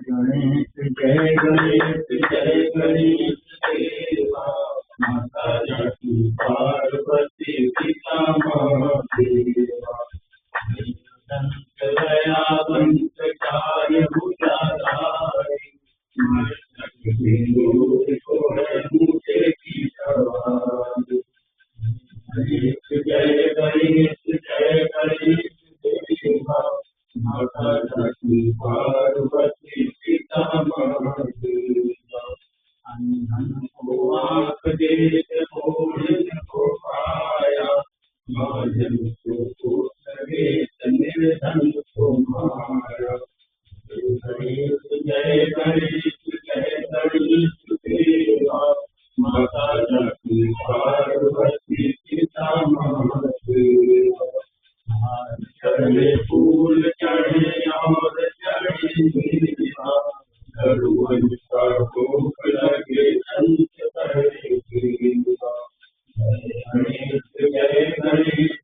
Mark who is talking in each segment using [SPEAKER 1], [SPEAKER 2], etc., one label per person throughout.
[SPEAKER 1] जय गणेश जय गणेश देवा माता जाकी पार्वती पिता महादेवा दयावंत कार्य भुजाधारी मुझे की सवारी जय गणेश देवा माता जाकी पार्वती पिता महादेवा अंधन को आँख देख भोजन को पाया महाजन को सगे निर्धन को माया जय गणेश देवा माता जाकी पार्वती पिता महादेवा चढ़े फूल चढ़े और चढ़े देवा गरुवन का भोग लगे संत पढ़े देवा जय गणेश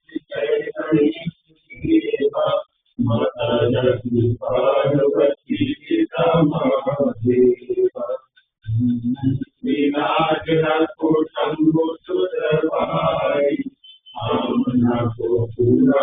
[SPEAKER 1] देवा माता जाकी पार्वती पिता महादेवा विराज रखो शंभु सुर भाई आमना को पूरा